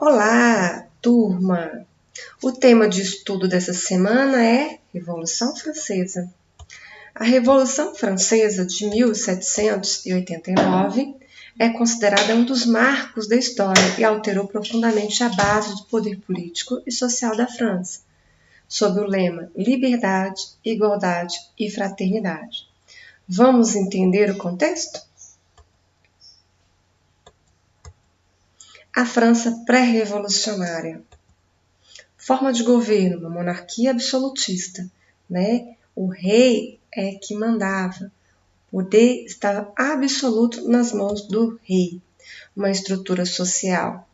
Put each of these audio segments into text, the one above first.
Olá, turma! O tema de estudo dessa semana é Revolução Francesa. A Revolução Francesa de 1789 é considerada um dos marcos da história e alterou profundamente a base do poder político e social da França, sob o lema Liberdade, Igualdade e Fraternidade. Vamos entender o contexto? A França pré-revolucionária. Forma de governo, uma monarquia absolutista, né? O rei é que mandava. O poder estava absoluto nas mãos do rei. Uma estrutura social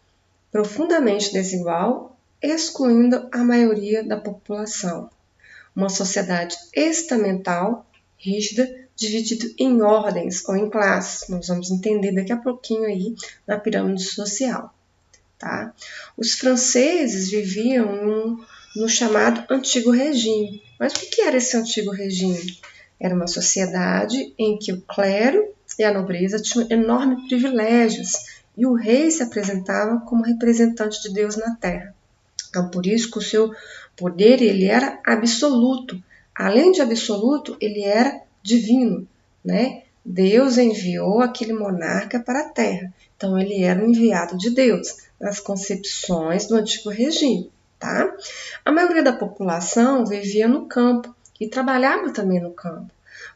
profundamente desigual, excluindo a maioria da população. Uma sociedade estamental, rígida, dividida em ordens ou em classes. Nós vamos entender daqui a pouquinho aí na pirâmide social. Tá? Os franceses viviam no chamado Antigo Regime. Mas o que era esse Antigo Regime? Era uma sociedade em que o clero e a nobreza tinham enormes privilégios e o rei se apresentava como representante de Deus na terra. Então, por isso que o seu poder ele era absoluto. Além de absoluto, ele era divino, né? Deus enviou aquele monarca para a terra. Então, ele era um enviado de Deus nas concepções do Antigo Regime, tá? A maioria da população vivia no campo e trabalhava também no campo,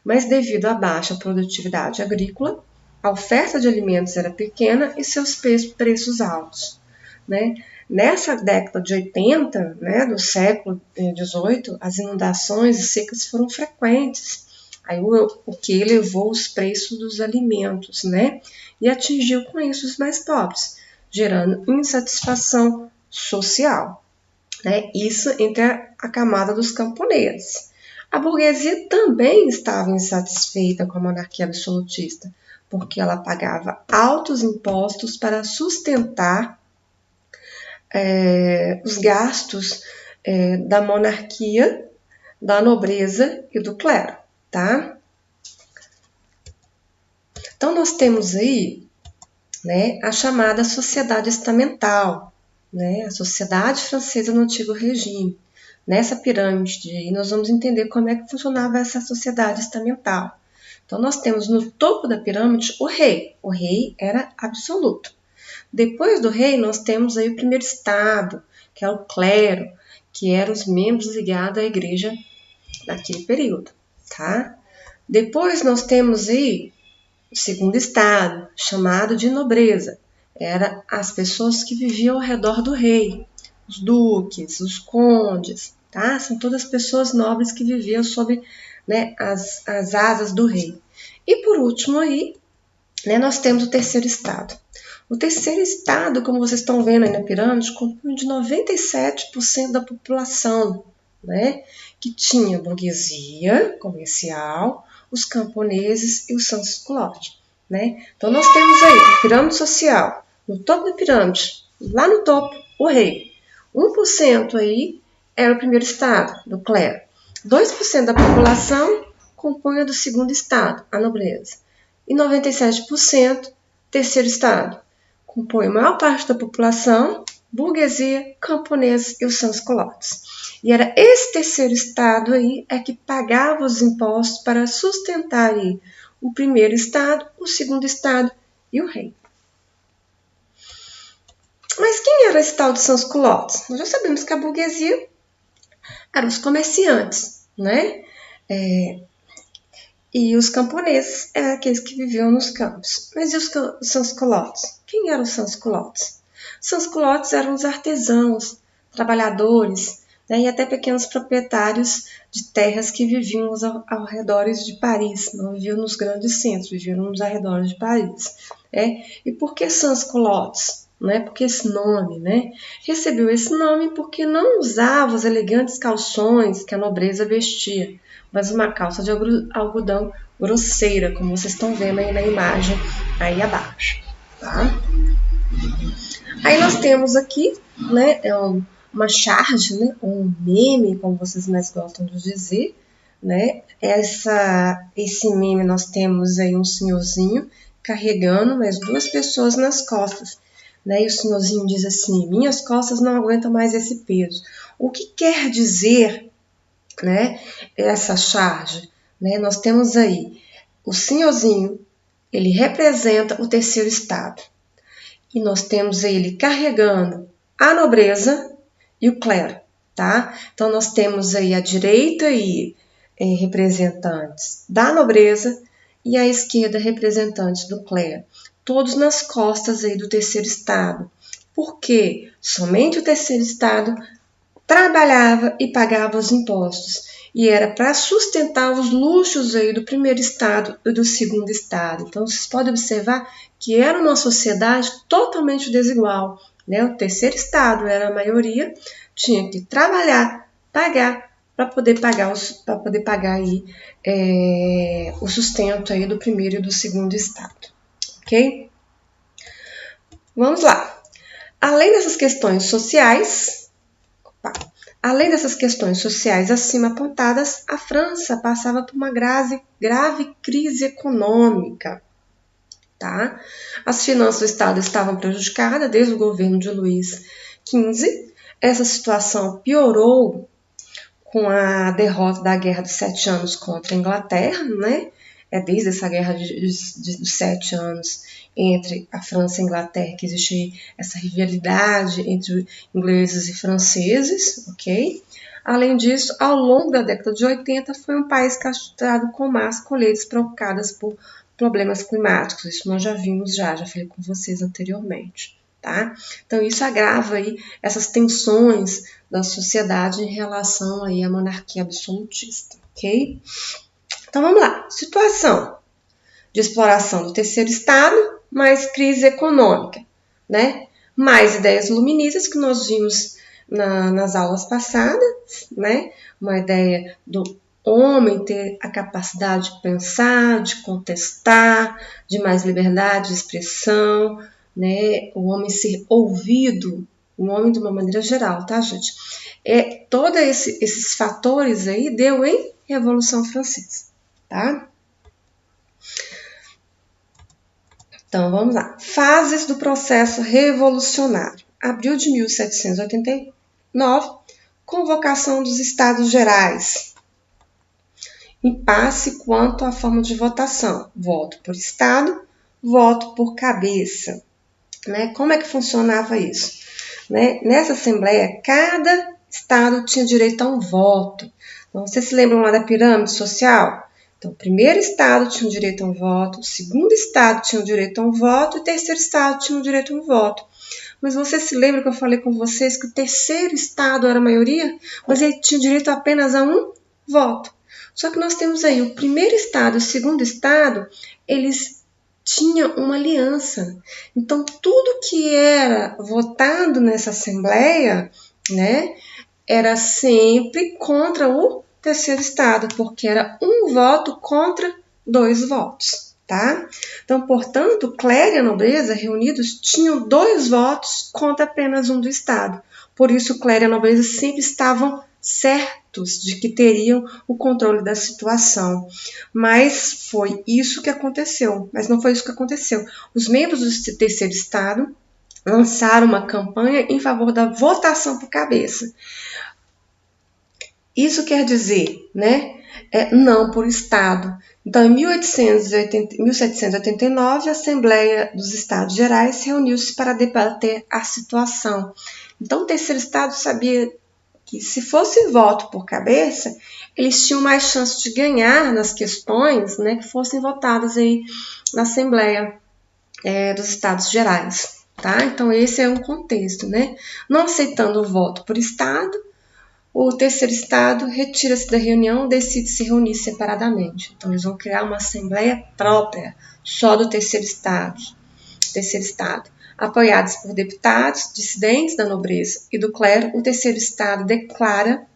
mas devido à baixa produtividade agrícola, a oferta de alimentos era pequena e seus preços altos, né? Nessa década de 80, né, do século XVIII, as inundações e secas foram frequentes. Aí o que elevou os preços dos alimentos, né? E atingiu com isso os mais pobres, gerando insatisfação social, né? Isso entre a camada dos camponeses. A burguesia também estava insatisfeita com a monarquia absolutista, porque ela pagava altos impostos para sustentar os gastos da monarquia, da nobreza e do clero, tá? Então, nós temos aí, né, a chamada sociedade estamental, né, a sociedade francesa no Antigo Regime. Nessa pirâmide aí, nós vamos entender como é que funcionava essa sociedade estamental. Então, nós temos no topo da pirâmide o rei. O rei era absoluto. Depois do rei, nós temos aí o primeiro estado, que é o clero, que eram os membros ligados à igreja naquele período, tá? Depois nós temos aí o segundo estado, chamado de nobreza. Era as pessoas que viviam ao redor do rei, os duques, os condes, tá? São todas pessoas nobres que viviam sob, né, as asas do rei. E por último aí, né, nós temos o terceiro estado. O terceiro estado, como vocês estão vendo aí na pirâmide, compunha de 97% da população, né, que tinha burguesia comercial, os camponeses e os sans-culottes, né? Então, nós temos aí a pirâmide social, no topo da pirâmide, lá no topo, o rei. 1% aí era o primeiro estado, do clero. 2% da população compunha do segundo estado, a nobreza. E 97% terceiro estado. Compõe a maior parte da população, burguesia, camponeses e os sans-culottes. E era esse terceiro estado aí é que pagava os impostos para sustentar aí o primeiro estado, o segundo estado e o rei. Mas quem era esse tal de sans-culottes? Nós já sabemos que a burguesia eram os comerciantes, né? E os camponeses eram aqueles que viviam nos campos. Mas e os sans-culottes? Quem eram os sans-culottes? Sans-culottes eram os artesãos, trabalhadores, né, e até pequenos proprietários de terras que viviam aos arredores de Paris, não viviam nos grandes centros, viviam nos arredores de Paris. E por que sans-culottes? Né? Porque esse nome, né? Recebeu esse nome porque não usava os elegantes calções que a nobreza vestia, mas uma calça de algodão grosseira, como vocês estão vendo aí na imagem aí abaixo, tá? Aí nós temos aqui, né, uma charge, né, um meme, como vocês mais gostam de dizer, né? Esse meme nós temos aí um senhorzinho carregando mais duas pessoas nas costas. né? E o senhorzinho diz assim: minhas costas não aguentam mais esse peso. O que quer dizer, né, essa charge? Né? Nós temos aí o senhorzinho, ele representa o terceiro estado. E nós temos ele carregando a nobreza e o clero, tá? Então, nós temos aí à direita e representantes da nobreza e à esquerda representantes do clero, todos nas costas aí do terceiro estado. Porque somente o terceiro estado trabalhava e pagava os impostos. E era para sustentar os luxos aí do primeiro estado e do segundo estado. Então, vocês podem observar que era uma sociedade totalmente desigual, né? O terceiro estado era a maioria, tinha que trabalhar, pagar, para poder pagar aí, o sustento aí do primeiro e do segundo estado. Ok? Vamos lá. Além dessas questões sociais, acima apontadas, a França passava por uma grave crise econômica. Tá? As finanças do Estado estavam prejudicadas desde o governo de Luís XV. Essa situação piorou com a derrota da Guerra dos 7 Anos contra a Inglaterra, né? Desde essa Guerra dos 7 Anos entre a França e a Inglaterra que existe essa rivalidade entre ingleses e franceses, ok? Além disso, ao longo da década de 80, foi um país castigado com más colheitas provocadas por problemas climáticos. Isso nós já vimos, já falei com vocês anteriormente, tá? Então, isso agrava aí essas tensões da sociedade em relação aí à monarquia absolutista, ok? Então, vamos lá. Situação de exploração do terceiro estado, mais crise econômica, né? Mais ideias luministas que nós vimos nas aulas passadas, né? Uma ideia do homem ter a capacidade de pensar, de contestar, de mais liberdade de expressão, né? O homem ser ouvido, o homem de uma maneira geral, tá, gente? Todos esses fatores aí deu em Revolução Francesa, tá? Então, vamos lá. Fases do processo revolucionário. Abril de 1789, convocação dos Estados Gerais. Impasse quanto à forma de votação. Voto por Estado, voto por cabeça. Né? Como é que funcionava isso? Né? Nessa Assembleia, cada Estado tinha direito a um voto. Então, vocês se lembram lá da pirâmide social? Então, o primeiro estado tinha o direito a um voto, o segundo estado tinha o direito a um voto e o terceiro estado tinha o direito a um voto. Mas você se lembra que eu falei com vocês que o terceiro estado era a maioria, mas ele tinha direito apenas a um voto. Só que nós temos aí o primeiro estado e o segundo estado, eles tinham uma aliança. Então, tudo que era votado nessa Assembleia, né, era sempre contra o terceiro estado, porque era um voto contra 2 votos, tá? Então, portanto, o clero e a nobreza reunidos tinham 2 votos contra apenas um do estado. Por isso, o clero e a nobreza sempre estavam certos de que teriam o controle da situação. Mas foi isso que aconteceu. Mas não foi isso que aconteceu. Os membros do terceiro estado lançaram uma campanha em favor da votação por cabeça. Isso quer dizer, né, não por Estado. Então, em 1789, a Assembleia dos Estados Gerais reuniu-se para debater a situação. Então, o terceiro Estado sabia que, se fosse voto por cabeça, eles tinham mais chance de ganhar nas questões, né, que fossem votadas aí na Assembleia dos Estados Gerais. Tá? Então, esse é um contexto. Né? Não aceitando o voto por Estado, o terceiro estado retira-se da reunião e decide se reunir separadamente. Então, eles vão criar uma assembleia própria, só do terceiro estado. Apoiados por deputados, dissidentes da nobreza e do clero, o terceiro estado declara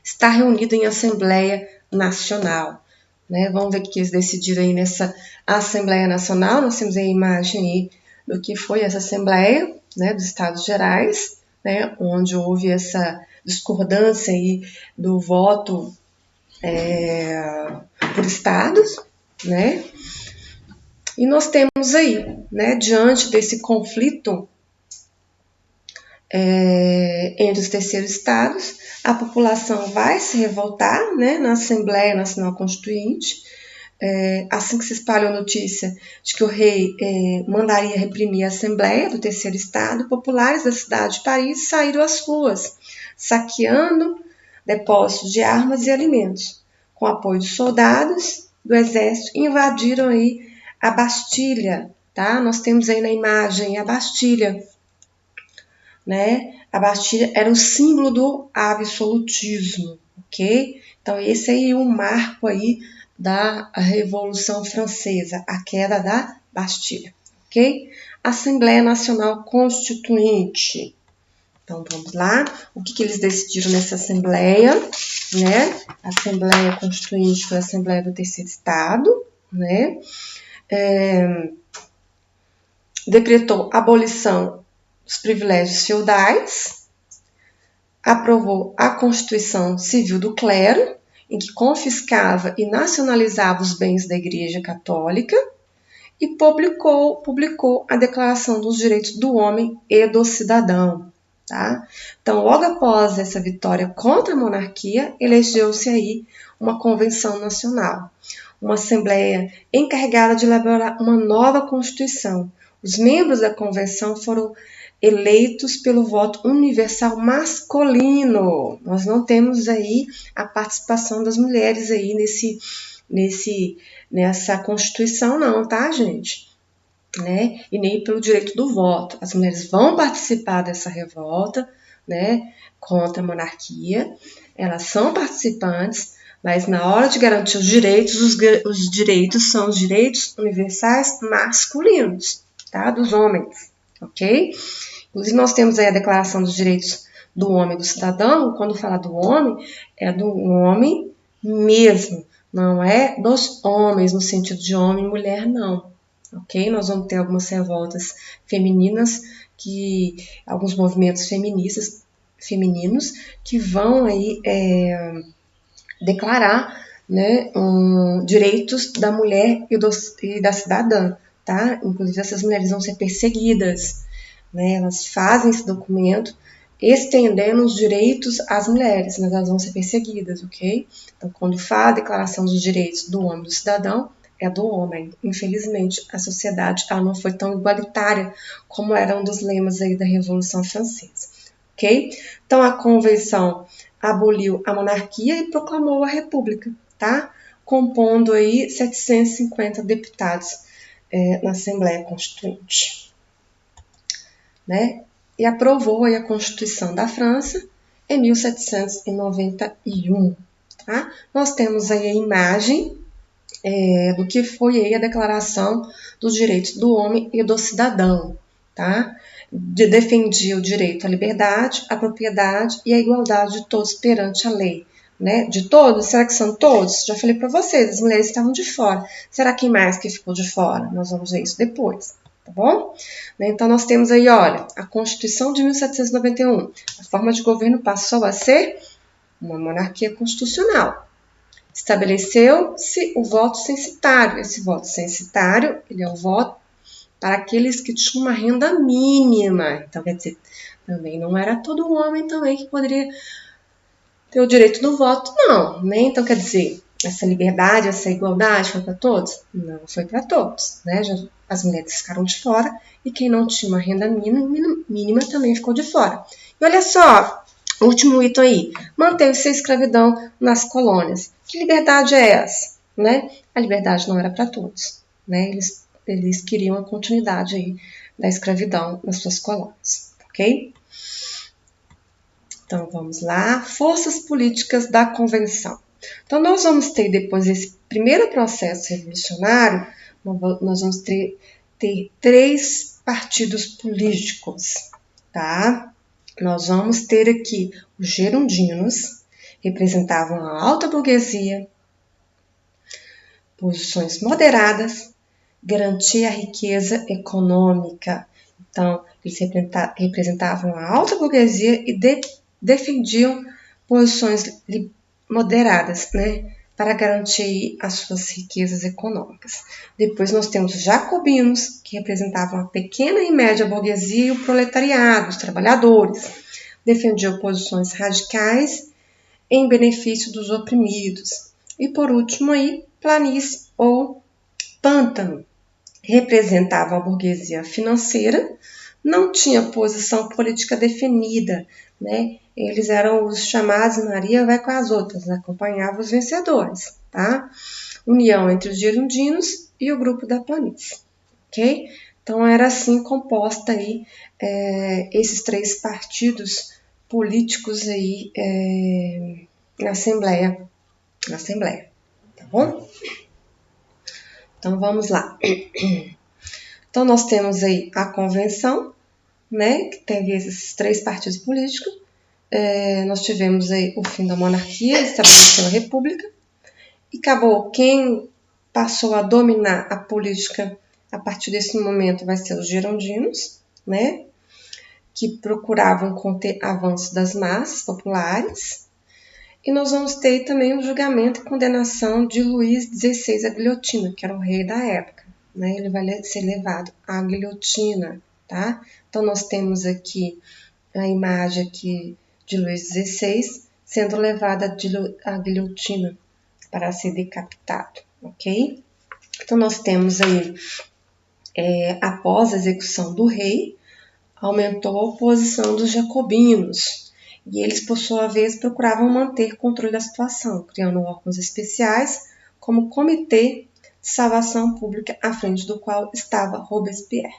estar reunido em Assembleia Nacional. Né? Vamos ver o que eles decidiram aí nessa Assembleia Nacional. Nós temos aí a imagem aí do que foi essa Assembleia, né, dos Estados Gerais, né, onde houve essa discordância aí do voto por estados, né? E nós temos aí, né, diante desse conflito, entre os terceiros estados, a população vai se revoltar, né, na Assembleia Nacional Constituinte. Assim que se espalhou a notícia de que o rei mandaria reprimir a Assembleia do terceiro estado, populares da cidade de Paris saíram às ruas, saqueando depósitos de armas e alimentos. Com apoio de soldados do exército, invadiram aí a Bastilha, tá? Nós temos aí na imagem a Bastilha, né? A Bastilha era o símbolo do absolutismo, ok? Então esse aí é um marco aí da Revolução Francesa, a queda da Bastilha, ok? Assembleia Nacional Constituinte. Então vamos lá, o que eles decidiram nessa Assembleia, né? A Assembleia Constituinte foi a Assembleia do Terceiro Estado, né? Decretou a abolição dos privilégios feudais, aprovou a Constituição Civil do Clero, em que confiscava e nacionalizava os bens da Igreja Católica, e publicou a Declaração dos Direitos do Homem e do Cidadão. Tá? Então, logo após essa vitória contra a monarquia, elegeu-se aí uma convenção nacional, uma assembleia encarregada de elaborar uma nova Constituição. Os membros da convenção foram eleitos pelo voto universal masculino. Nós não temos aí a participação das mulheres aí nessa Constituição não, tá, gente? Né? E nem pelo direito do voto. As mulheres vão participar dessa revolta, né, contra a monarquia. Elas são participantes, mas na hora de garantir os direitos, os direitos são os direitos universais masculinos, tá? Dos homens, ok? Inclusive, nós temos aí a Declaração dos Direitos do Homem e do Cidadão. Quando fala do homem, é do homem mesmo, não é dos homens, no sentido de homem e mulher, não. Ok? Nós vamos ter algumas revoltas femininas, alguns movimentos femininos que vão aí declarar, né, direitos da mulher e da cidadã, tá? Inclusive, essas mulheres vão ser perseguidas, né? Elas fazem esse documento estendendo os direitos às mulheres, mas elas vão ser perseguidas, ok? Então, quando fala a Declaração dos Direitos do Homem e do Cidadão, é do homem. Infelizmente, a sociedade não foi tão igualitária como era um dos lemas aí da Revolução Francesa, ok? Então, a Convenção aboliu a monarquia e proclamou a República, tá? Compondo aí 750 deputados na Assembleia Constituinte, né? E aprovou aí a Constituição da França em 1791, tá? Nós temos aí a imagem do que foi aí a Declaração dos Direitos do Homem e do Cidadão, tá? Defendia o direito à liberdade, à propriedade e à igualdade de todos perante a lei, né? De todos? Será que são todos? Já falei para vocês, as mulheres estavam de fora. Será quem mais que ficou de fora? Nós vamos ver isso depois, tá bom? Então, nós temos aí, olha, a Constituição de 1791. A forma de governo passou a ser uma monarquia constitucional. Estabeleceu-se o voto censitário. Esse voto censitário, ele é o voto para aqueles que tinham uma renda mínima. Então, quer dizer, também não era todo homem também que poderia ter o direito do voto, não, né? Então, quer dizer, essa liberdade, essa igualdade foi para todos? Não foi para todos, né? As mulheres ficaram de fora e quem não tinha uma renda mínima também ficou de fora. E olha só, último item aí, manteve-se a escravidão nas colônias. Que liberdade é essa? Né? A liberdade não era para todos, né? Eles queriam a continuidade aí da escravidão nas suas colônias, ok? Então, vamos lá. Forças políticas da Convenção. Então, nós vamos ter, depois desse primeiro processo revolucionário, nós vamos ter 3 partidos políticos, tá? Nós vamos ter aqui os girondinos, representavam a alta burguesia, posições moderadas, garantia a riqueza econômica. Então, eles representavam a alta burguesia e defendiam posições moderadas, né, para garantir as suas riquezas econômicas. Depois nós temos os jacobinos, que representavam a pequena e média burguesia e o proletariado, os trabalhadores. Defendiam posições radicais em benefício dos oprimidos. E por último aí, planície ou pântano, representavam a burguesia financeira, não tinha posição política definida, né? Eles eram os chamados Maria vai com as outras, acompanhavam os vencedores, tá? União entre os girondinos e o grupo da planície, ok? Então era assim composta aí esses três partidos políticos aí na Assembleia, tá bom? Então vamos lá. Então nós temos aí a convenção, né, que teve esses três partidos políticos. Nós tivemos aí o fim da monarquia, estabeleceu a república, e acabou quem passou a dominar a política a partir desse momento vai ser os girondinos, né, que procuravam conter avanço das massas populares. E nós vamos ter também o julgamento e condenação de Luís XVI à guilhotina, que era o rei da época, né? Ele vai ser levado à guilhotina, tá? Então nós temos aqui a imagem aqui de Luís XVI sendo levado à guilhotina para ser decapitado, ok? Então nós temos aí, após a execução do rei, aumentou a oposição dos jacobinos, e eles, por sua vez, procuravam manter controle da situação, criando órgãos especiais, como o Comitê de Salvação Pública, à frente do qual estava Robespierre.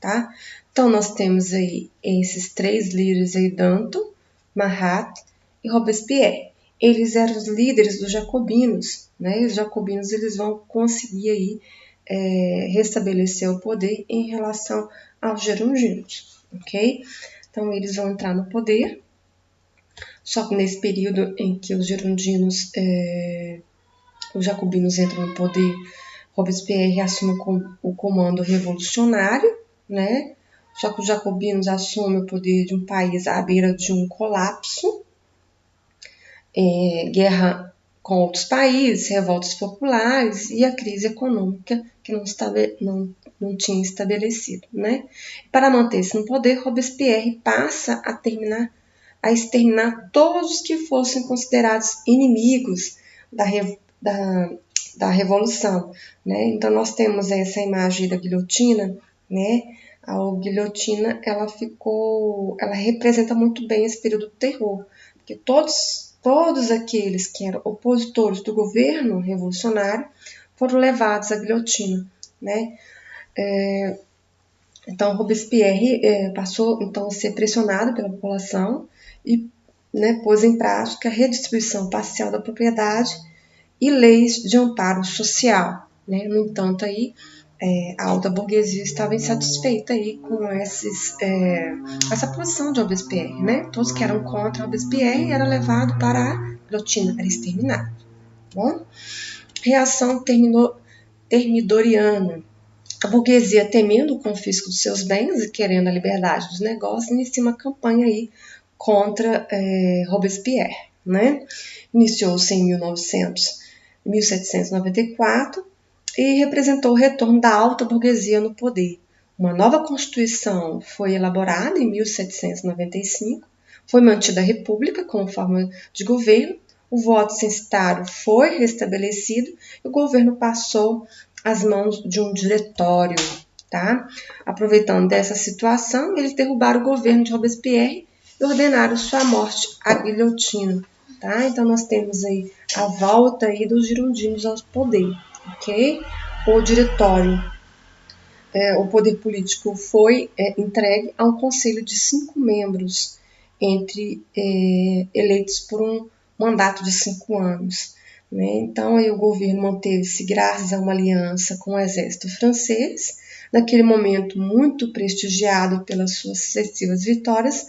Tá? Então, nós temos aí esses três líderes aí, Danton, Marat e Robespierre. Eles eram os líderes dos jacobinos, né? E os jacobinos eles vão conseguir aí, restabelecer o poder em relação aos girondinos, ok? Então, eles vão entrar no poder, só que nesse período em que os girondinos, os jacobinos entram no poder, Robespierre assume o comando revolucionário, né? Só que os jacobinos assumem o poder de um país à beira de um colapso, guerra com outros países, revoltas populares e a crise econômica que não tinha estabelecido, né? Para manter-se no poder, Robespierre passa a exterminar todos os que fossem considerados inimigos da revolução, né? Então nós temos essa imagem da guilhotina, né? A guilhotina ela representa muito bem esse período do terror, porque todos aqueles que eram opositores do governo revolucionário foram levados à guilhotina, né? Então Robespierre passou então a ser pressionado pela população e, né, pôs em prática a redistribuição parcial da propriedade e leis de amparo social, né? No entanto, aí, a alta burguesia estava insatisfeita aí com essa posição de Robespierre, né? Todos que eram contra Robespierre eram levados para a guilhotina, era exterminado. Bom? Reação termidoriana. A burguesia, temendo o confisco de seus bens e querendo a liberdade dos negócios, inicia uma campanha aí contra Robespierre, né? Iniciou-se em 1794 e representou o retorno da alta burguesia no poder. Uma nova Constituição foi elaborada em 1795, foi mantida a República como forma de governo, o voto censitário foi restabelecido e o governo passou às mãos de um diretório. Tá? Aproveitando dessa situação, eles derrubaram o governo de Robespierre e ordenaram sua morte à guilhotina. Tá? Então nós temos aí a volta aí dos girondinos ao poder, ok? O diretório, o poder político foi entregue a um conselho de 5 membros, eleitos por um mandato de 5 anos. Né? Então aí o governo manteve-se graças a uma aliança com o exército francês, naquele momento muito prestigiado pelas suas sucessivas vitórias,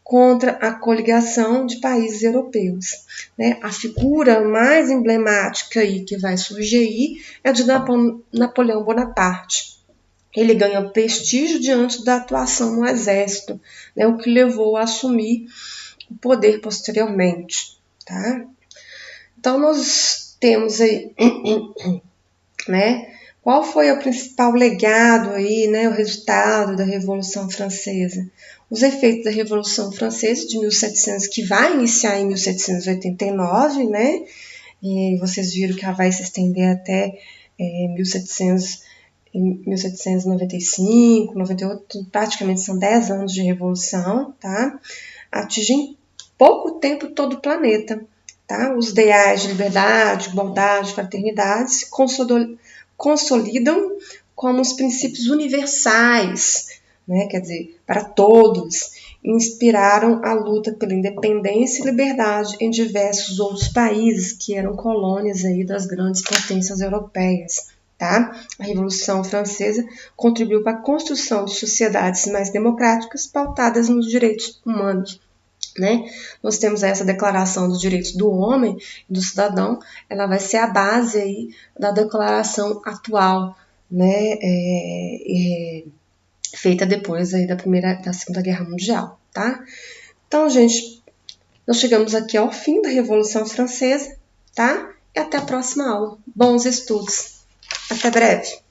contra a coligação de países europeus. Né? A figura mais emblemática aí que vai surgir aí é a de Napoleão Bonaparte. Ele ganha prestígio diante da atuação no exército, né? O que levou a assumir o poder posteriormente. Tá? Então, nós temos aí, né? Qual foi o principal legado aí, né? O resultado da Revolução Francesa? Os efeitos da Revolução Francesa de 1700, que vai iniciar em 1789, né? E vocês viram que ela vai se estender até 1700, em 1795, 98, praticamente são 10 anos de revolução, tá? Atinge em pouco tempo todo o planeta, tá? Os ideais de liberdade, igualdade, fraternidade se consolidam como os princípios universais, né? Quer dizer, para todos, inspiraram a luta pela independência e liberdade em diversos outros países que eram colônias aí das grandes potências europeias. Tá? A Revolução Francesa contribuiu para a construção de sociedades mais democráticas pautadas nos direitos humanos. Né? Nós temos essa Declaração dos Direitos do Homem e do Cidadão, ela vai ser a base aí da declaração atual, né? Feita depois aí da Segunda Guerra Mundial, tá? Então, gente, nós chegamos aqui ao fim da Revolução Francesa, tá? E até a próxima aula. Bons estudos. Até breve.